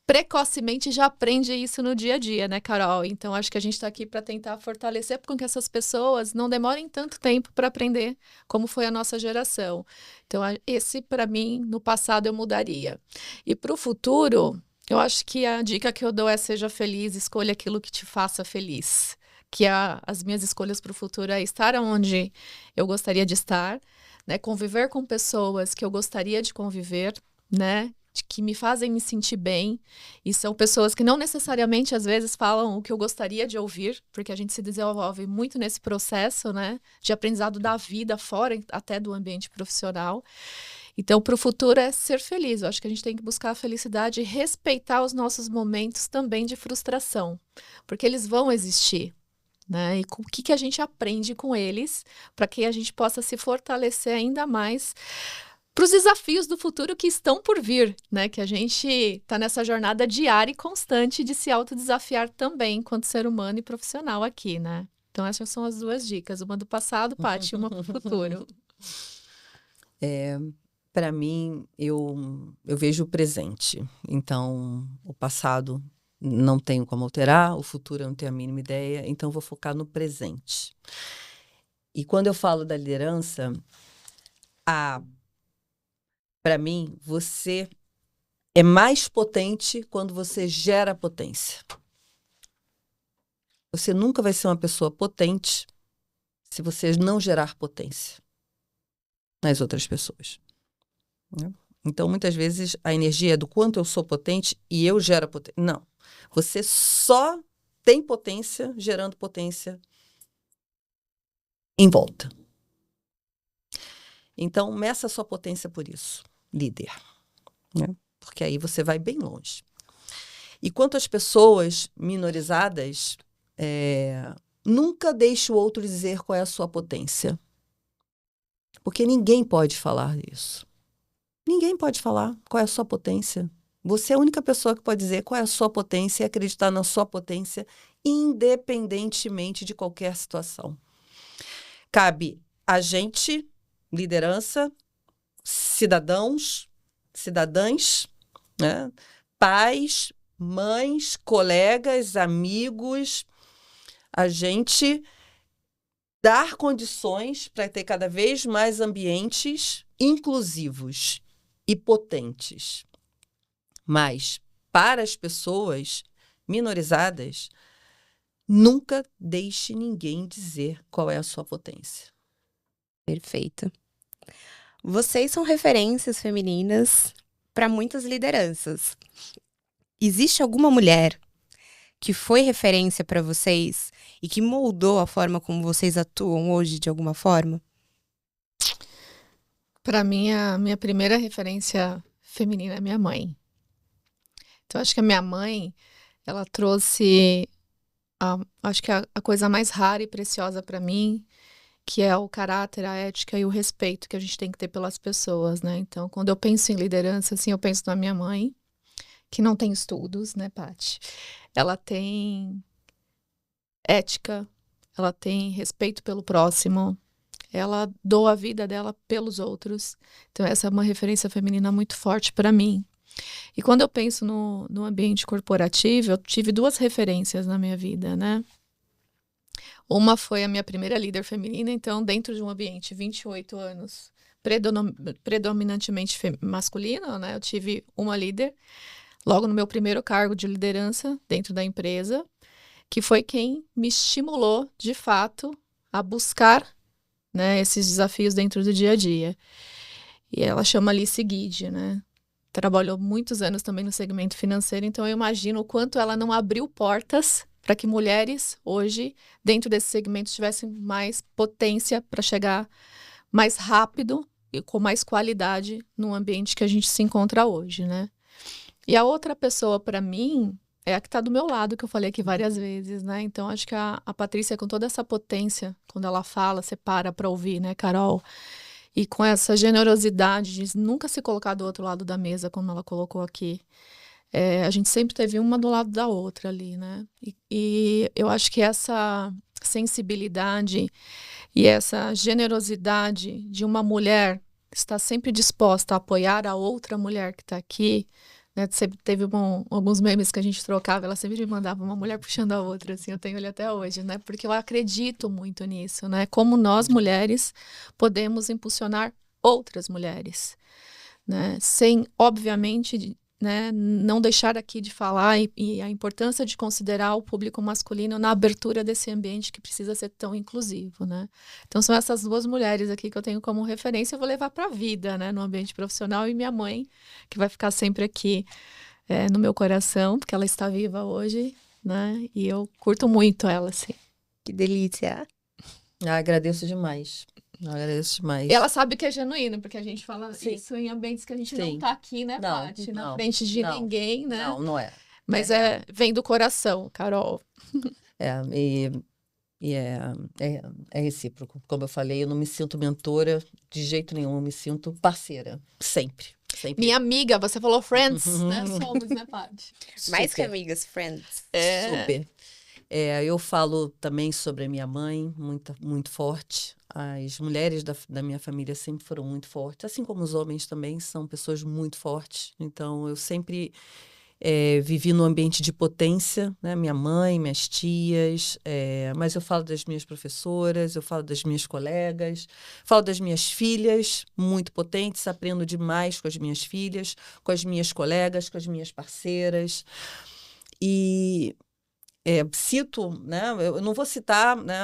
precocemente já aprende isso no dia a dia, né, Carol? Então, acho que a gente está aqui para tentar fortalecer com que essas pessoas não demorem tanto tempo para aprender como foi a nossa geração. Então, esse, para mim, no passado eu mudaria. E para o futuro, eu acho que a dica que eu dou é: seja feliz, escolha aquilo que te faça feliz. Que as minhas escolhas para o futuro é estar onde eu gostaria de estar, né? Conviver com pessoas que eu gostaria de conviver, né? Que me fazem me sentir bem, e são pessoas que não necessariamente às vezes falam o que eu gostaria de ouvir, porque a gente se desenvolve muito nesse processo, né, de aprendizado da vida, fora até do ambiente profissional. Então, para o futuro é ser feliz. Eu acho que a gente tem que buscar a felicidade e respeitar os nossos momentos também de frustração, porque eles vão existir, né? E com o que a gente aprende com eles, para que a gente possa se fortalecer ainda mais para os desafios do futuro que estão por vir, né? Que a gente está nessa jornada diária e constante de se autodesafiar também, enquanto ser humano e profissional aqui, né? Então, essas são as duas dicas. Uma do passado, Paty, uma para o futuro. Para mim, eu vejo o presente. Então, o passado não tenho como alterar, o futuro eu não tenho a mínima ideia, então vou focar no presente. E quando eu falo da liderança, para mim, você é mais potente quando você gera potência. Você nunca vai ser uma pessoa potente se você não gerar potência nas outras pessoas, né? Então, muitas vezes, a energia é do quanto eu sou potente e eu gero potência. Não. Você só tem potência gerando potência em volta. Então, meça a sua potência por isso, líder, né? Porque aí você vai bem longe. E quanto às pessoas minorizadas, nunca deixe o outro dizer qual é a sua potência. Porque ninguém pode falar isso. Ninguém pode falar qual é a sua potência. Você é a única pessoa que pode dizer qual é a sua potência e acreditar na sua potência, independentemente de qualquer situação. Cabe a gente, liderança, cidadãos, cidadãs, né? Pais, mães, colegas, amigos, a gente dar condições para ter cada vez mais ambientes inclusivos e potentes. Mas, para as pessoas minorizadas, nunca deixe ninguém dizer qual é a sua potência. Perfeito. Vocês são referências femininas para muitas lideranças. Existe alguma mulher que foi referência para vocês e que moldou a forma como vocês atuam hoje de alguma forma? Para mim, a minha primeira referência feminina é minha mãe. Então, acho que a minha mãe, ela trouxe, acho que a coisa mais rara e preciosa para mim, que é o caráter, a ética e o respeito que a gente tem que ter pelas pessoas, né? Então, quando eu penso em liderança, assim, eu penso na minha mãe, que não tem estudos, né, Paty? Ela tem ética, ela tem respeito pelo próximo, ela doa a vida dela pelos outros. Então, essa é uma referência feminina muito forte para mim. E quando eu penso no ambiente corporativo, eu tive 2 referências na minha vida, né? Uma foi a minha primeira líder feminina, então, dentro de um ambiente 28 anos, predominantemente masculino, né? Eu tive uma líder, logo no meu primeiro cargo de liderança dentro da empresa, que foi quem me estimulou, de fato, a buscar, né, esses desafios dentro do dia a dia. E ela chama Alice Guide, né? Trabalhou muitos anos também no segmento financeiro, então eu imagino o quanto ela não abriu portas para que mulheres hoje, dentro desse segmento, tivessem mais potência para chegar mais rápido e com mais qualidade no ambiente que a gente se encontra hoje, né? E a outra pessoa, para mim, é a que está do meu lado, que eu falei aqui várias vezes, né? Então, acho que a Patrícia, com toda essa potência, quando ela fala, você para ouvir, né, Carol? E com essa generosidade de nunca se colocar do outro lado da mesa, como ela colocou aqui. A gente sempre teve uma do lado da outra ali, né? E eu acho que essa sensibilidade e essa generosidade de uma mulher estar sempre disposta a apoiar a outra mulher que está aqui, né? Sempre teve alguns memes que a gente trocava, ela sempre me mandava uma mulher puxando a outra, assim, eu tenho ele até hoje, né? Porque eu acredito muito nisso, né? Como nós, mulheres, podemos impulsionar outras mulheres, né? Sem, obviamente, né, não deixar aqui de falar e a importância de considerar o público masculino na abertura desse ambiente que precisa ser tão inclusivo, né? Então são essas 2 mulheres aqui que eu tenho como referência, eu vou levar para a vida, né, no ambiente profissional, e minha mãe, que vai ficar sempre aqui no meu coração, porque ela está viva hoje, né? E eu curto muito ela, assim. Que delícia! Agradeço demais. Agradeço demais. E ela sabe que é genuíno, porque a gente fala Sim. isso em ambientes que a gente Sim. não tá aqui, né, Paty? Na frente de ninguém, né? Não é. Mas vem do coração, Carol. É recíproco. Como eu falei, eu não me sinto mentora de jeito nenhum, eu me sinto parceira. Sempre. Minha amiga, você falou friends, né? Somos, né, Paty? Mais que amigas, friends. Super. Eu falo também sobre a minha mãe, muito forte. As mulheres da minha família sempre foram muito fortes, assim como os homens também são pessoas muito fortes. Então, eu sempre vivi num ambiente de potência, né? Minha mãe, minhas tias, mas eu falo das minhas professoras, eu falo das minhas colegas, falo das minhas filhas, muito potentes, aprendo demais com as minhas filhas, com as minhas colegas, com as minhas parceiras. E cito, né, eu não vou citar, né,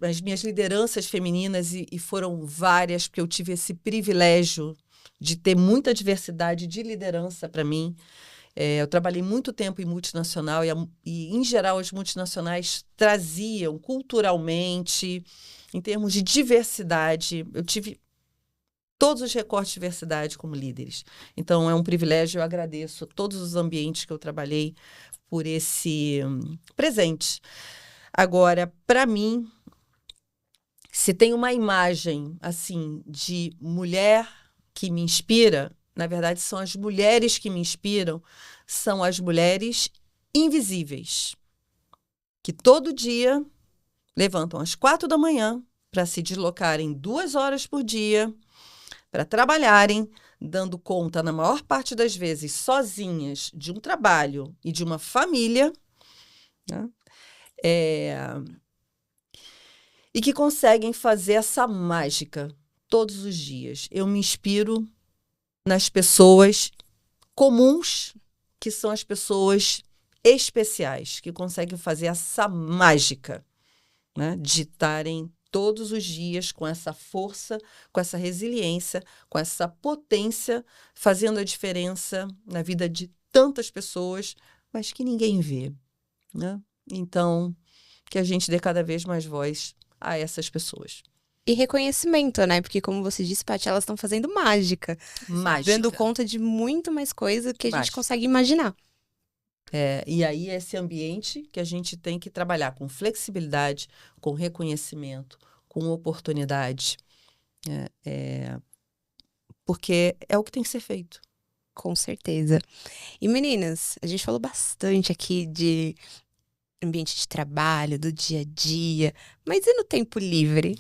as minhas lideranças femininas, e foram várias, porque eu tive esse privilégio de ter muita diversidade de liderança para mim. Eu trabalhei muito tempo em multinacional e, em geral, as multinacionais traziam culturalmente, em termos de diversidade, eu tive todos os recortes de diversidade como líderes. Então, é um privilégio, eu agradeço todos os ambientes que eu trabalhei por esse presente. Agora, para mim, se tem uma imagem assim de mulher que me inspira, na verdade, são as mulheres que me inspiram, são as mulheres invisíveis, que todo dia levantam às 4 da manhã para se deslocarem 2 horas por dia, para trabalharem, dando conta, na maior parte das vezes, sozinhas, de um trabalho e de uma família, né? E que conseguem fazer essa mágica todos os dias. Eu me inspiro nas pessoas comuns, que são as pessoas especiais, que conseguem fazer essa mágica, né, de estarem todos os dias com essa força, com essa resiliência, com essa potência, fazendo a diferença na vida de tantas pessoas, mas que ninguém vê, né? Então, que a gente dê cada vez mais voz a essas pessoas. E reconhecimento, né? Porque, como você disse, Paty, elas estão fazendo mágica. Mágica. Dando conta de muito mais coisa que a gente Mágica. consegue imaginar. E aí, esse ambiente que a gente tem que trabalhar com flexibilidade, com reconhecimento, com oportunidade, porque é o que tem que ser feito. Com certeza. E meninas, a gente falou bastante aqui de ambiente de trabalho, do dia a dia, mas e no tempo livre?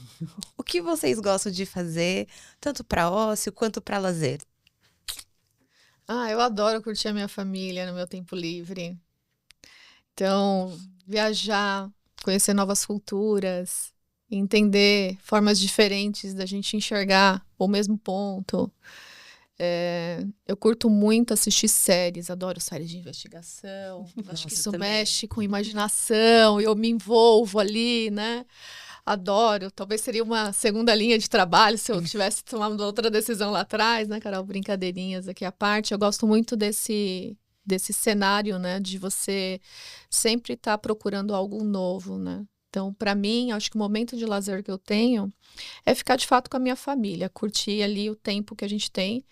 O que vocês gostam de fazer, tanto para ócio quanto para lazer? Eu adoro curtir a minha família no meu tempo livre. Então, viajar, conhecer novas culturas, entender formas diferentes da gente enxergar o mesmo ponto. Eu curto muito assistir séries, adoro séries de investigação. Acho que isso mexe com imaginação, eu me envolvo ali, né? Adoro. Talvez seria uma segunda linha de trabalho se eu tivesse tomado outra decisão lá atrás, né, Carol? Brincadeirinhas aqui à parte. Eu gosto muito desse cenário, né? De você sempre estar procurando algo novo, né? Então, para mim, acho que o momento de lazer que eu tenho é ficar de fato com a minha família, curtir ali o tempo que a gente tem,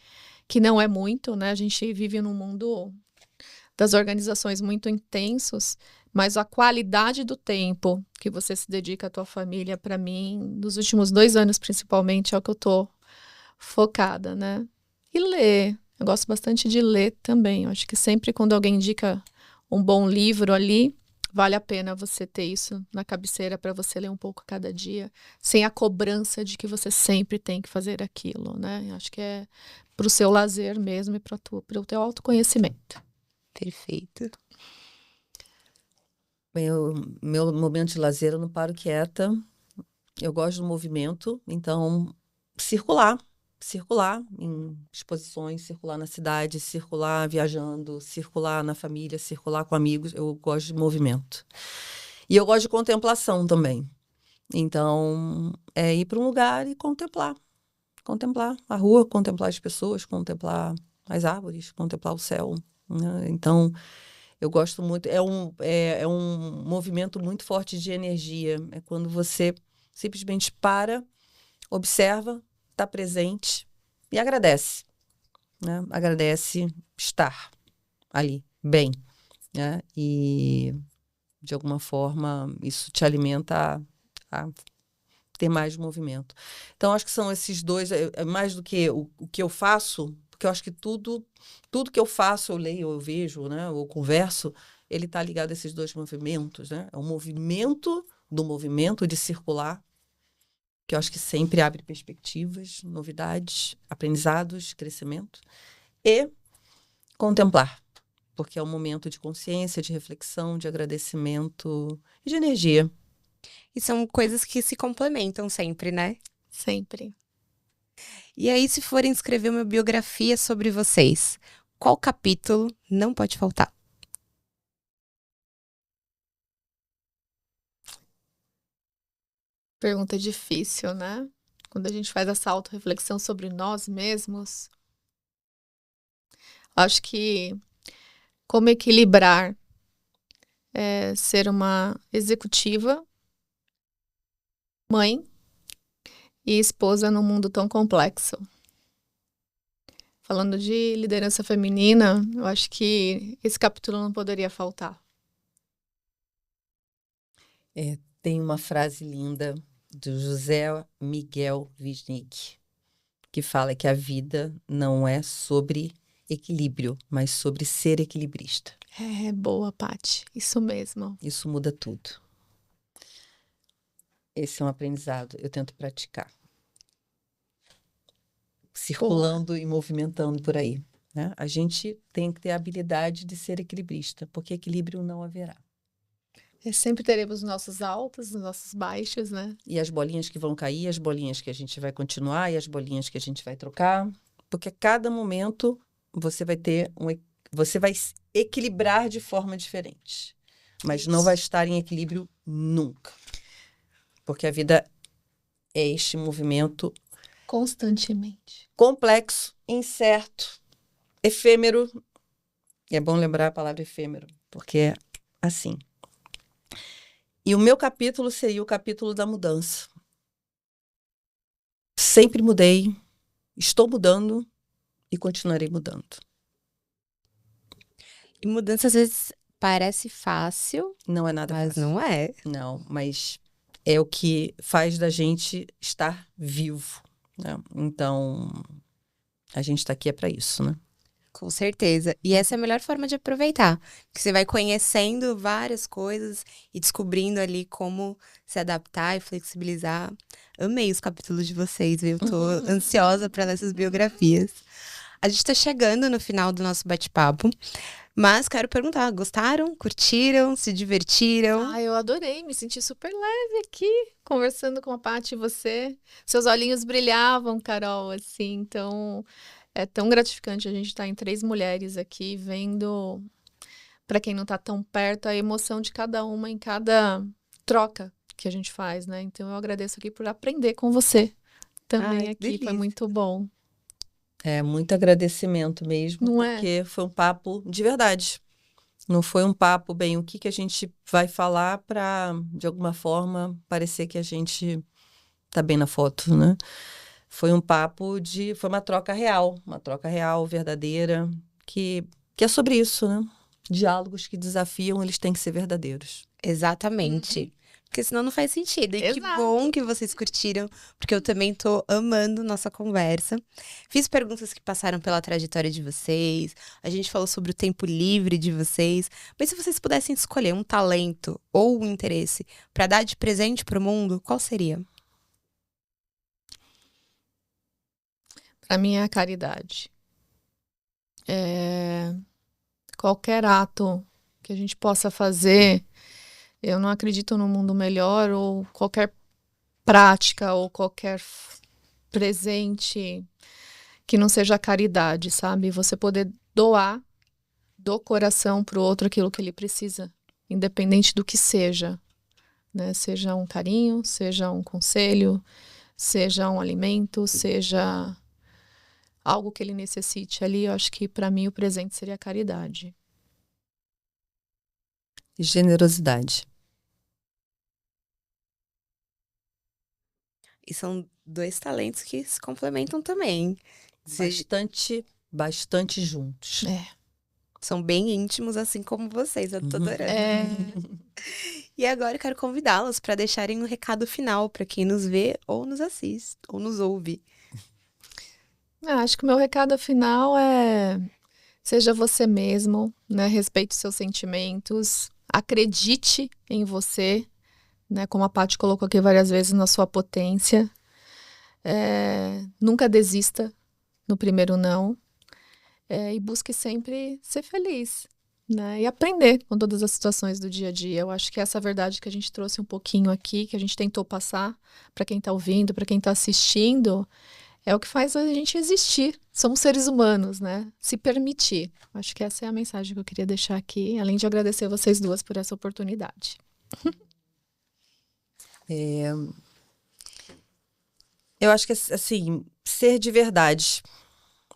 que não é muito, né? A gente vive num mundo das organizações muito intensos, mas a qualidade do tempo que você se dedica à tua família, para mim, nos últimos 2 anos principalmente, é o que eu tô focada, né? E ler. Eu gosto bastante de ler também. Eu acho que sempre quando alguém indica um bom livro ali, vale a pena você ter isso na cabeceira para você ler um pouco cada dia, sem a cobrança de que você sempre tem que fazer aquilo, né? Eu acho que é para o seu lazer mesmo e para o teu autoconhecimento. Perfeito. Meu momento de lazer, eu não paro quieta. Eu gosto do movimento, então circular em exposições, circular na cidade, circular viajando, circular na família, circular com amigos. Eu gosto de movimento. E eu gosto de contemplação também. Então, é ir para um lugar e contemplar. Contemplar a rua, contemplar as pessoas, contemplar as árvores, contemplar o céu, né? Então, eu gosto muito. É um movimento muito forte de energia. É quando você simplesmente para, observa, está presente e agradece, né? Agradece estar ali, bem, né? E, de alguma forma, isso te alimenta a ter mais movimento. Então, acho que são esses dois, mais do que o que eu faço, porque eu acho que tudo que eu faço, eu leio, eu vejo, né? Eu converso, ele está ligado a esses dois movimentos, né? É um movimento do movimento de circular, que eu acho que sempre abre perspectivas, novidades, aprendizados, crescimento. E contemplar, porque é um momento de consciência, de reflexão, de agradecimento e de energia. E são coisas que se complementam sempre, né? Sempre. E aí, se forem escrever uma biografia sobre vocês, qual capítulo não pode faltar? Pergunta difícil, né? Quando a gente faz essa autorreflexão sobre nós mesmos, acho que como equilibrar ser uma executiva, mãe e esposa num mundo tão complexo. Falando de liderança feminina, eu acho que esse capítulo não poderia faltar. Tem uma frase linda do José Miguel Wisnik, que fala que a vida não é sobre equilíbrio, mas sobre ser equilibrista. Boa, Paty. Isso mesmo. Isso muda tudo. Esse é um aprendizado. Eu tento praticar. Circulando e movimentando por aí, né? A gente tem que ter a habilidade de ser equilibrista, porque equilíbrio não haverá. Sempre teremos os nossos altos, os nossos baixos, né? E as bolinhas que vão cair, as bolinhas que a gente vai continuar e as bolinhas que a gente vai trocar, porque a cada momento você vai ter você vai equilibrar de forma diferente. Mas não vai estar em equilíbrio nunca. Porque a vida é este movimento Constantemente. complexo, incerto, efêmero. E é bom lembrar a palavra efêmero, porque é assim. E o meu capítulo seria o capítulo da mudança. Sempre mudei, estou mudando e continuarei mudando. E mudança às vezes parece fácil, Não é nada mas fácil. não é. Não, mas é o que faz da gente estar vivo, né? Então, a gente está aqui é para isso, né? Com certeza. E essa é a melhor forma de aproveitar. Que você vai conhecendo várias coisas e descobrindo ali como se adaptar e flexibilizar. Amei os capítulos de vocês, viu? Tô ansiosa para ler essas biografias. A gente tá chegando no final do nosso bate-papo, mas quero perguntar, gostaram? Curtiram? Se divertiram? Ah, eu adorei, me senti super leve aqui, conversando com a Paty e você. Seus olhinhos brilhavam, Carol, assim, então é tão gratificante a gente estar em 3 mulheres aqui, vendo, para quem não está tão perto, a emoção de cada uma em cada troca que a gente faz, né? Então eu agradeço aqui por aprender com você também Ai, aqui, delícia. foi muito bom. É muito agradecimento mesmo, Não é? porque foi um papo de verdade. Não foi um papo, bem, o que que a gente vai falar para, de alguma forma, parecer que a gente tá bem na foto, né? Foi um papo foi uma troca real, verdadeira, que é sobre isso, né? Diálogos que desafiam, eles têm que ser verdadeiros. Exatamente. Porque senão não faz sentido. E que Exato. bom que vocês curtiram, porque eu também tô amando nossa conversa. Fiz perguntas que passaram pela trajetória de vocês, a gente falou sobre o tempo livre de vocês. Mas se vocês pudessem escolher um talento ou um interesse para dar de presente pro mundo, qual seria? Para mim é a caridade. Qualquer ato que a gente possa fazer, eu não acredito num mundo melhor ou qualquer prática ou qualquer presente que não seja caridade, sabe? Você poder doar do coração para o outro aquilo que ele precisa, independente do que seja, né? Seja um carinho, seja um conselho, seja um alimento, seja algo que ele necessite ali. Eu acho que para mim o presente seria a caridade. Generosidade. E são 2 talentos que se complementam também. Bastante juntos. São bem íntimos, assim como vocês. Eu tô adorando. E agora eu quero convidá-los para deixarem um recado final para quem nos vê ou nos assiste, ou nos ouve. Acho que o meu recado final é: seja você mesmo, né? Respeite seus sentimentos, acredite em você, né? Como a Paty colocou aqui várias vezes, na sua potência. Nunca desista no primeiro não. E busque sempre ser feliz, né? E aprender com todas as situações do dia a dia. Eu acho que essa verdade que a gente trouxe um pouquinho aqui, que a gente tentou passar para quem está ouvindo, para quem está assistindo, é o que faz a gente existir. Somos seres humanos, né? Se permitir. Acho que essa é a mensagem que eu queria deixar aqui, além de agradecer vocês duas por essa oportunidade. Eu acho que, assim, ser de verdade,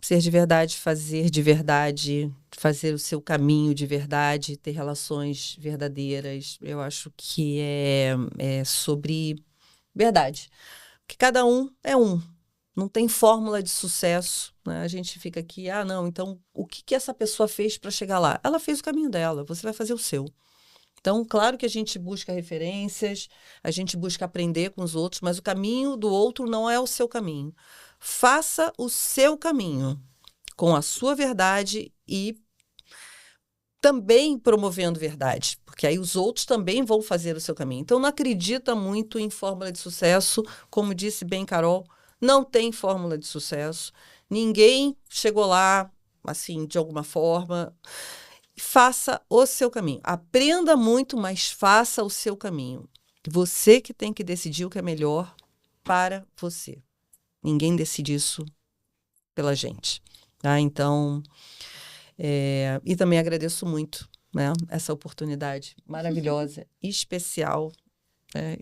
fazer de verdade, fazer o seu caminho de verdade, ter relações verdadeiras, eu acho que é sobre verdade. Porque cada um é um. Não tem fórmula de sucesso, né? A gente fica aqui, não, então o que essa pessoa fez para chegar lá? Ela fez o caminho dela, você vai fazer o seu. Então, claro que a gente busca referências, a gente busca aprender com os outros, mas o caminho do outro não é o seu caminho. Faça o seu caminho com a sua verdade e também promovendo verdade, porque aí os outros também vão fazer o seu caminho. Então, não acredita muito em fórmula de sucesso, como disse bem Carol, não tem fórmula de sucesso. Ninguém chegou lá, assim, de alguma forma. Faça o seu caminho. Aprenda muito, mas faça o seu caminho. Você que tem que decidir o que é melhor para você. Ninguém decide isso pela gente. Tá? Então, E também agradeço muito, né, essa oportunidade maravilhosa, especial.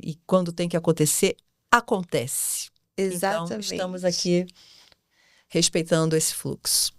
E quando tem que acontecer, acontece. Exatamente. Então, estamos aqui respeitando esse fluxo.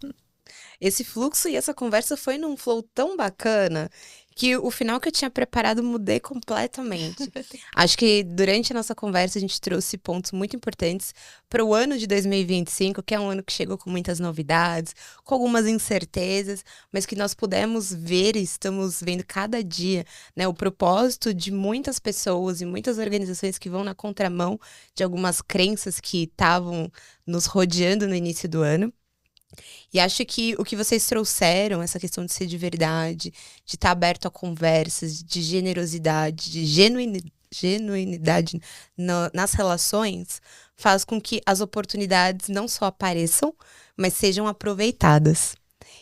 Esse fluxo e essa conversa foi num flow tão bacana que o final que eu tinha preparado mudei completamente. Acho que durante a nossa conversa a gente trouxe pontos muito importantes para o ano de 2025, que é um ano que chegou com muitas novidades, com algumas incertezas, mas que nós pudemos ver e estamos vendo cada dia, né, o propósito de muitas pessoas e muitas organizações que vão na contramão de algumas crenças que estavam nos rodeando no início do ano. E acho que o que vocês trouxeram, essa questão de ser de verdade, de estar aberto a conversas, de generosidade, de genuinidade nas relações, faz com que as oportunidades não só apareçam, mas sejam aproveitadas.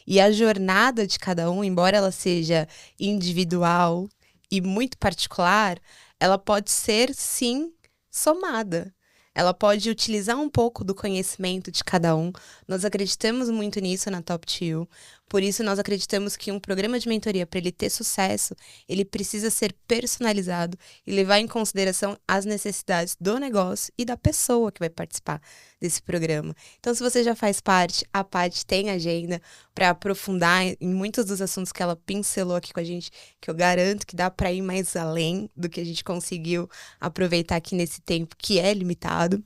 E a jornada de cada um, embora ela seja individual e muito particular, ela pode ser, sim, somada. Ela pode utilizar um pouco do conhecimento de cada um. Nós acreditamos muito nisso na Top 2. Por isso, nós acreditamos que um programa de mentoria, para ele ter sucesso, ele precisa ser personalizado e levar em consideração as necessidades do negócio e da pessoa que vai participar desse programa. Então, se você já faz parte, a Paty tem agenda para aprofundar em muitos dos assuntos que ela pincelou aqui com a gente, que eu garanto que dá para ir mais além do que a gente conseguiu aproveitar aqui nesse tempo que é limitado.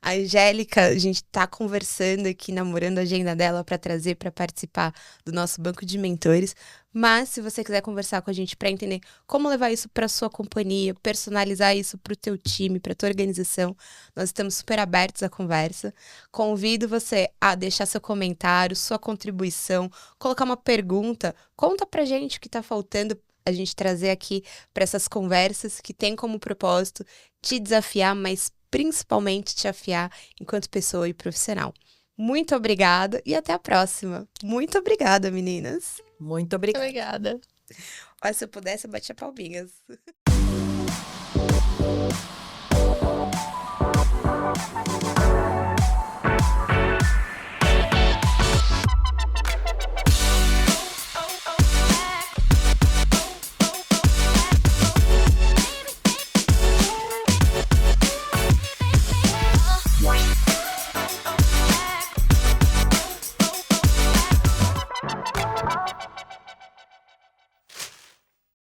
A Angélica, a gente tá conversando aqui, namorando a agenda dela para trazer para participar do nosso banco de mentores. Mas se você quiser conversar com a gente para entender como levar isso para sua companhia, personalizar isso para o teu time, para tua organização, nós estamos super abertos à conversa. Convido você a deixar seu comentário, sua contribuição, colocar uma pergunta, conta pra gente o que tá faltando a gente trazer aqui para essas conversas que tem como propósito te desafiar, mas principalmente te afiar enquanto pessoa e profissional. Muito obrigada e até a próxima. Muito obrigada, meninas. Muito obrigada. Obrigada. Olha, se eu pudesse, eu batia palminhas.